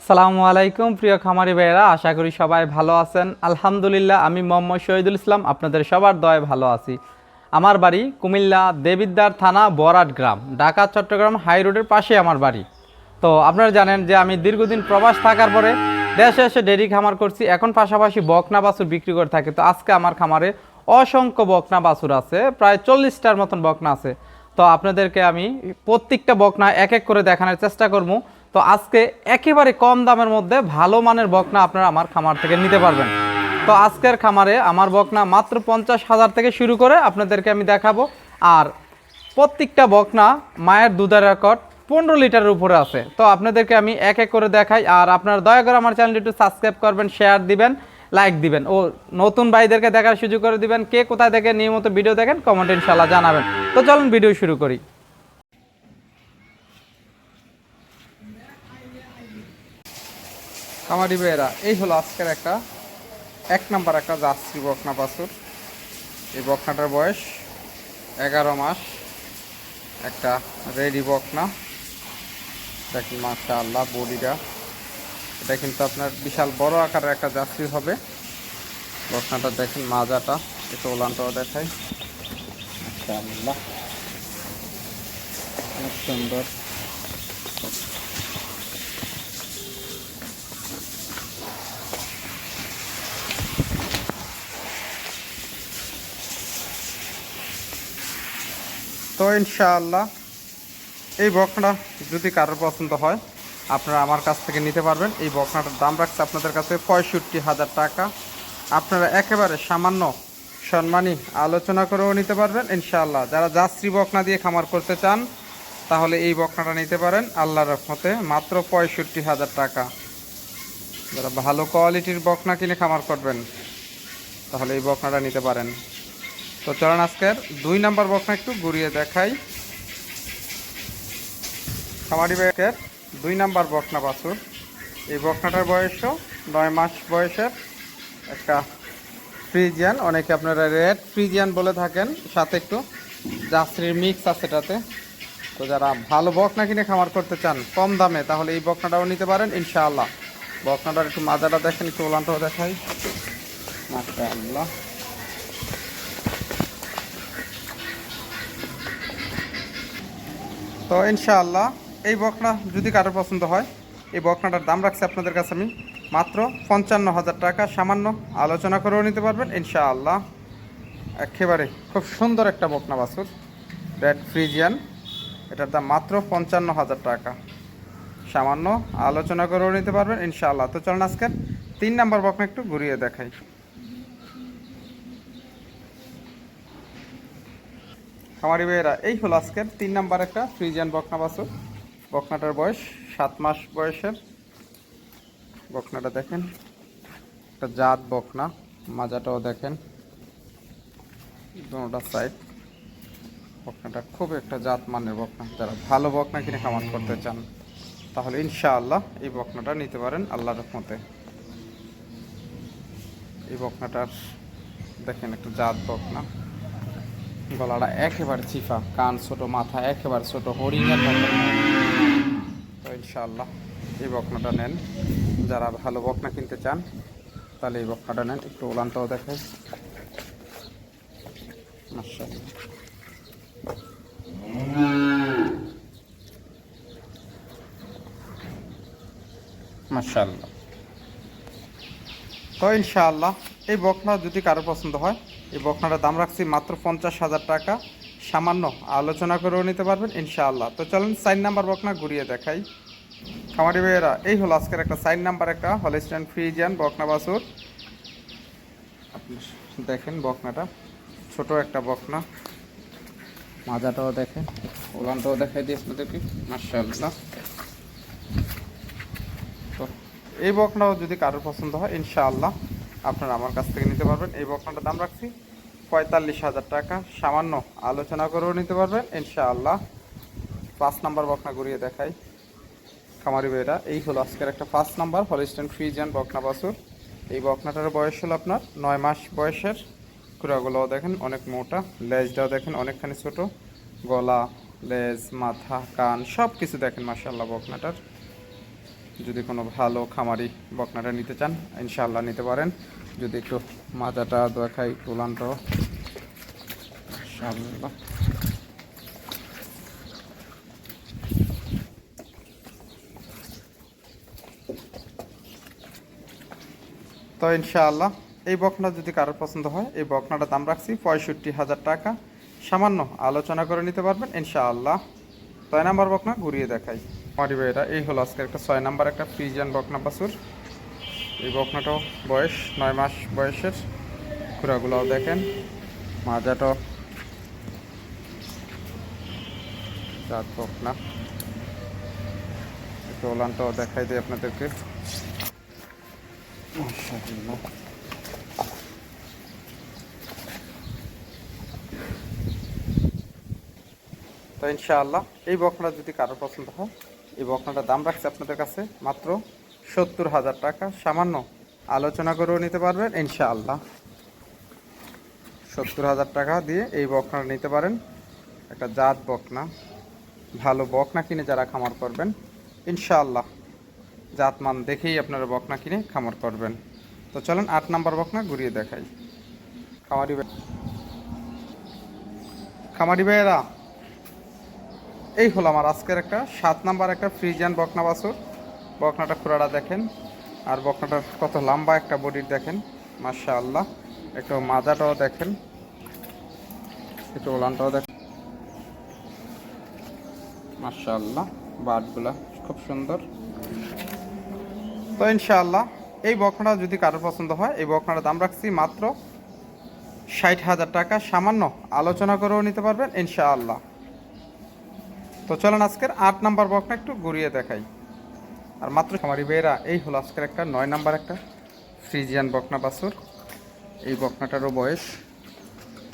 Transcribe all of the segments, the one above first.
আসসালামু আলাইকুম প্রিয় খামারি ভাইয়েরা, আশা করি সবাই ভালো আছেন। আলহামদুলিল্লাহ, আমি মোহাম্মদ শহীদুল ইসলাম আপনাদের সবার দয়ায় ভালো আছি। আমার বাড়ি কুমিল্লা দেবিদ্বার থানা বরাট গ্রাম, ঢাকা চট্টগ্রাম হাই রোডের পাশে আমার বাড়ি। তো আপনারা জানেন যে আমি দীর্ঘদিন প্রবাস থাকার পরে দেশে এসে ডেইরি খামার করছি, এখন পাশাপাশি বকনা বাছুর বিক্রি করে থাকি। তো আজকে আমার খামারে অসংখ্য বকনা বাছুর আছে, প্রায় 40টার মতন বকনা আছে। তো আপনাদেরকে আমি প্রত্যেকটা বকনা এক এক করে দেখানোর চেষ্টা করব। তো আজকে একেবারে কম দামের মধ্যে ভালো মানের বকনা আপনারা আমার খামার থেকে নিতে পারবেন। তো আজকের খামারে আমার বকনা মাত্র 50,000 থেকে শুরু করে আপনাদেরকে আমি দেখাবো। আর প্রত্যেকটা বকনা মায়ের দুধের রেকর্ড 15 লিটারের উপরে আছে। তো আপনাদেরকে আমি এক এক করে দেখাই। আর আপনারা দয়া করে আমার চ্যানেলটি একটু সাবস্ক্রাইব করবেন, শেয়ার দিবেন, লাইক দিবেন ও নতুন ভাইদেরকে দেখার সুযোগ করে দিবেন। কে কোথায় থেকে নিয়মিত ভিডিও দেখেন কমেন্টে ইনশাআল্লাহ জানাবেন। তো চলুন ভিডিও শুরু করি। খামারি ভাইয়েরা, এই হলো আজকের এক নাম্বার একটা জার্সি বকনা বাছুর। এই বকনাটার বয়স 11 মাস, একটা রেডি বকনা। দেখুন মাশাআল্লাহ বডিটা, এটা কিন্তু আপনার বিশাল বড় আকারের একটা জার্সি হবে। বকনাটা দেখেন, মাজাটা একটু ওলানটাও দেখাই। মাশাআল্লাহ অনেক সুন্দর। তো ইনশাআল্লাহ এই বকনা যদি কারোর পছন্দ হয় আপনারা আমার কাছ থেকে নিতে পারবেন। এই বকনাটার দাম রাখছে আপনাদের কাছে 65,000 টাকা। আপনারা একেবারে সামান্য সম্মানী আলোচনা করেও নিতে পারবেন ইনশাআল্লাহ। যারা জার্সি বকনা দিয়ে খামার করতে চান তাহলে এই বকনাটা নিতে পারেন আল্লাহর রহমতে মাত্র 65,000 টাকা। যারা ভালো কোয়ালিটির বকনা কিনে খামার করবেন তাহলে এই বকনাটা নিতে পারেন। তো চলেন আজকের 2 নাম্বার বকনা একটু ঘুরিয়ে দেখাই। খামারি ভাইয়ের 2 নাম্বার বকনা বাছুর। এই বকনাটার বয়সও 9 মাস বয়সের একটা ফ্রিজিয়ান, অনেকে আপনারা রেড ফ্রিজিয়ান বলে থাকেন, সাথে একটু জার্সির মিক্স আছে এটাতে। তো যারা ভালো বকনা কিনে খামার করতে চান কম দামে তাহলে এই বকনাটাও নিতে পারেন ইনশাআল্লাহ। বকনাটার একটু মাজাটা দেখেন, একটু ওলানটাও দেখাই। মাশাআল্লাহ তো ইনশাআল্লাহ এই বকনা যদি কারোর পছন্দ হয়, এই বকনাটার দাম রাখছি আপনাদের কাছে আমি মাত্র 55,000 টাকা। সামান্য আলোচনা করেও নিতে পারবেন ইনশাআল্লাহ। একেবারে খুব সুন্দর একটা বকনা বাছুর, রেড ফ্রিজিয়ান। এটার দাম মাত্র 55,000 টাকা। সামান্য আলোচনা করেও নিতে পারবেন ইনশাআল্লাহ। তো চলুন আজকের 3 নাম্বার বকনা একটু ঘুরিয়ে দেখাই। খামারি ভাইয়েরা, এই হলো আজকের 3 নাম্বার একটা ফ্রিজিয়ান বকনা বাছুর। বকনাটার বয়স 7 মাস বয়সের। বকনাটা দেখেন, একটা জাত বকনা, মাজাটাও দেখেন দুটোটা সাইড। বকনাটা খুব একটা জাত মানের বকনা। যারা ভালো বকনা কিনে খামার করতে চান তাহলে ইনশাআল্লাহ এই বকনাটা নিতে পারেন আল্লাহর রহমতে। এই বকনাটার দেখেন একটা জাত বকনা, গলাটা একেবারে চিফা, কান ছোট, মাথা একেবারে ছোট, হরিণের মতো। তো ইনশাআল্লাহ এই বকনাটা নেন। যারা ভালো বকনা কিনতে চান তাহলে এই বকনাটা নেন। একটু ওলানটাও দেখাই। মাশাআল্লাহ মাশাআল্লাহ। তো ইনশাআল্লাহ এই বকনা যদি কারো পছন্দ হয়, এই বকনাটার দাম রাখছি মাত্র 50,000 টাকা। সামান্য আলোচনা করেও নিতে পারবেন ইনশাআল্লাহ। তো চলুন 4 নাম্বার বকনা ঘুরিয়ে দেখাই। খামারি ভাইয়েরা, এই হলো আজকের একটা 4 নাম্বার একটা হলিস্টাইন ফ্রিজিয়ান বকনা বাছুর। আপনি দেখেন বকনাটা ছোট একটা বকনা, মাজাটাও দেখেন, ওলানটাও দেখাই দিই আপনাদেরকে। মাশাআল্লাহ। তো এই বকনাও যদি কারোর পছন্দ হয় ইনশাআল্লাহ আপনারা আমার কাছ থেকে নিতে পারবেন। এই বকনাটার দাম রাখছি 45,000 টাকা। সামান্য আলোচনা করেও নিতে পারবেন ইনশাআল্লাহ। 5 নাম্বার বকনা ঘুরিয়ে দেখাই। খামারি ভাইয়েরা, এই হলো আজকের একটা 5 নাম্বার হলিস্টাইন ফ্রিজিয়ান বকনা বাছুর। এই বকনাটার বয়স হলো আপনার 9 মাস বয়সের। কুড়াগুলোও দেখেন অনেক মোটা, লেজটাও দেখেন অনেকখানি ছোট, গলা, লেজ, মাথা, কান সব কিছু দেখেন মাশাআল্লাহ বকনাটার। যদি কোনো ভালো খামারি বকনাটা নিতে চান ইনশাআল্লাহ নিতে পারেন। যদি একটু মাজাটা দেখাই, একটু উলানটাও ইনশাআল্লাহ। তো ইনশাআল্লাহ এই বকনা যদি কারোর পছন্দ হয়, এই বকনাটার দাম রাখছি 65,000 টাকা। সামান্য আলোচনা করে নিতে পারবেন ইনশাআল্লাহ। 6 নাম্বার বকনা ঘুরিয়ে দেখাই পারি ভাইরা। এই হলো আজকের একটা 6 নাম্বার একটা ফ্রিজিয়ান বকনা বাছুর। এই বকনাটাও বয়স 9 মাস বয়সের। খুরাগুলাও দেখেন, মাজাটাও জাত বকনা। একটু ওলানটাও দেখাই দিই আপনাদেরকে। মাশাআল্লাহ। তো ইনশাআল্লাহ এই বকনাটা যদি কারোর পছন্দ হয়, এই বকনাটার দাম রাখছে আপনাদের কাছে মাত্র 70,000 টাকা। সামান্য আলোচনা করেও নিতে পারবেন ইনশাআল্লাহ। 70,000 টাকা দিয়ে এই বকনাটা নিতে পারেন। একটা জাত বকনা, ভালো বকনা কিনে যারা খামার করবেন ইনশাআল্লাহ জাতমান দেখেই আপনারা বকনা কিনে খামার করবেন। তো চলেন 8 নাম্বার বকনা ঘুরিয়ে দেখাই। খামারি ভাইয়েরা, এই হলো আমার আজকের একটা 7 নাম্বার একটা ফ্রিজিয়ান বকনা বাছুর। বকনাটা খুরাটা দেখেন, আর বকনাটার কত লম্বা একটা বডির দেখেন মাশাআল্লাহ। একটু মাজাটাও দেখেন, একটু ওলানটাও দেখেন মাশাআল্লাহ। বাটগুলা খুব সুন্দর। তো ইনশাআল্লাহ এই বকনাটা যদি কারোর পছন্দ হয়, এই বকনাটার দাম রাখছি মাত্র 60,000 টাকা। সামান্য আলোচনা করেও নিতে পারবেন ইনশাআল্লাহ। তো চলেন আজকের 8 নাম্বার বকনা একটু ঘুরিয়ে দেখাই। আর মাত্র খামারি ভাইয়েরা, এই হলো আজকের একটা 9 নাম্বার একটা ফ্রিজিয়ান বকনা বাছুর। এই বকনাটারও বয়স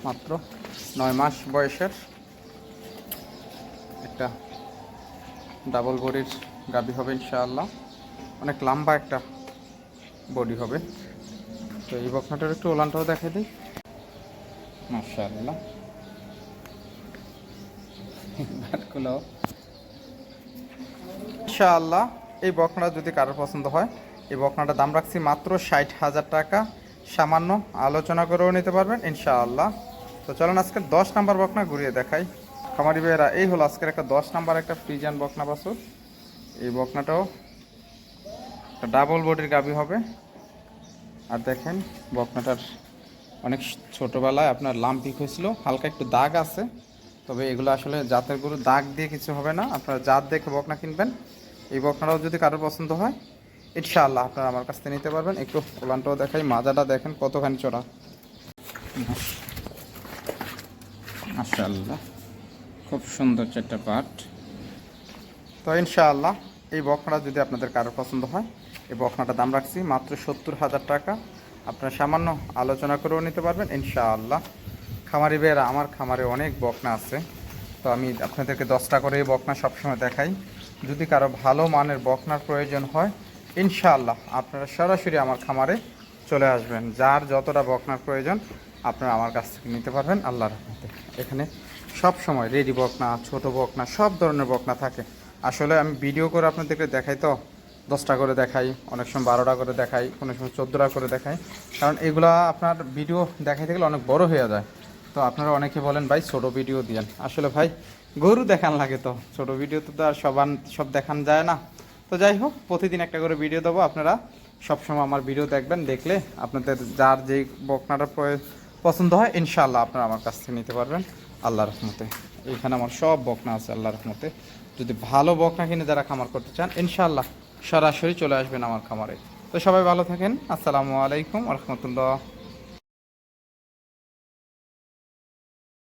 মাত্র 9 মাস বয়সের। একটা ডাবল বডির গাভী হবে ইনশাআল্লাহ। অনেক লম্বা একটা বডি হবে। তো এই বকনাটার একটু ওলানটাও দেখাই দিই মাশাআল্লাহ। ইনশাআল্লাহ এই বকনাটা যদি কারোর পছন্দ হয়, এই বকনাটার দাম রাখছি মাত্র 60,000 টাকা। সামান্য আলোচনা করেও নিতে পারবেন ইনশাআল্লাহ। তো চলেন আজকের 10 নাম্বার বকনা ঘুরিয়ে দেখাই। খামারি ভাইয়েরা, এই হলো আজকের একটা 10 নাম্বার একটা ফ্রিজিয়ান বকনা বাছুর। এই বকনাটাও একটা ডাবল বডির গাভী হবে। আর দেখেন বকনাটার অনেক ছোটোবেলায় আপনার লাম্পিক হয়েছিল, হালকা একটু দাগ আছে। তবে এগুলো আসলে জাতের গরু, দাগ দিয়ে কিছু হবে না। আপনারা জাত দেখে বকনা কিনবেন। এই বকনাটাও যদি কারোর পছন্দ হয় ইনশাআল্লাহ আপনারা আমার কাছ থেকে নিতে পারবেন। একটু ওলানটাও দেখাই, মাজাটা দেখেন কতখানি চড়া মাশাআল্লাহ। খুব সুন্দর একটা পাট। তো ইনশাআল্লাহ এই বকনাটা যদি আপনাদের কারোর পছন্দ হয়, এই বকনাটার দাম রাখছি মাত্র 70,000 টাকা। আপনারা সামান্য আলোচনা করেও নিতে পারবেন ইনশাআল্লাহ। খামারি ভাইয়েরা, আমার খামারে অনেক বকনা আছে, তো আমি আপনাদেরকে 10টা করে বকনা সবসময় দেখাই। যদি কারো ভালো মানের বকনার প্রয়োজন হয় ইনশাআল্লাহ আপনারা সরাসরি আমার খামারে চলে আসবেন। যার যতটা বকনার প্রয়োজন আপনারা আমার কাছ থেকে নিতে পারবেন আল্লাহর রহমতে। এখানে সব সময় রেডি বকনা, ছোট বকনা, সব ধরনের বকনা থাকে। আসলে আমি ভিডিও করে আপনাদেরকে দেখাই, তো 10টা করে দেখাই, অনেক সময় 12টা করে দেখাই, কোনো সময় 14টা করে দেখাই। কারণ এগুলা আপনার ভিডিও দেখাইতে গেলে অনেক বড় হয়ে যায়। তো আপনারা অনেকে বলেন ভাই ছোট ভিডিও দিয়েন। আসলে ভাই গরু দেখান লাগে, তো ছোট ভিডিও তো আর সব দেখান যায় না। তো যাই হোক, প্রতিদিন একটা করে ভিডিও দেবো। আপনারা সবসময় আমার ভিডিও দেখবেন। দেখলে আপনাদের যার যেই বকনাটা পছন্দ হয় ইনশাআল্লাহ আপনারা আমার কাছ থেকে নিতে পারবেন আল্লাহর রহমতে। এইখানে আমার সব বকনা আছে আল্লাহর রহমতে। যদি ভালো বকনা কিনে যারা খামার করতে চান ইনশাআল্লাহ সরাসরি চলে আসবেন আমার খামারে। তো সবাই ভালো থাকেন। আসসালামু আলাইকুম ওয়া রাহমাতুল্লাহ।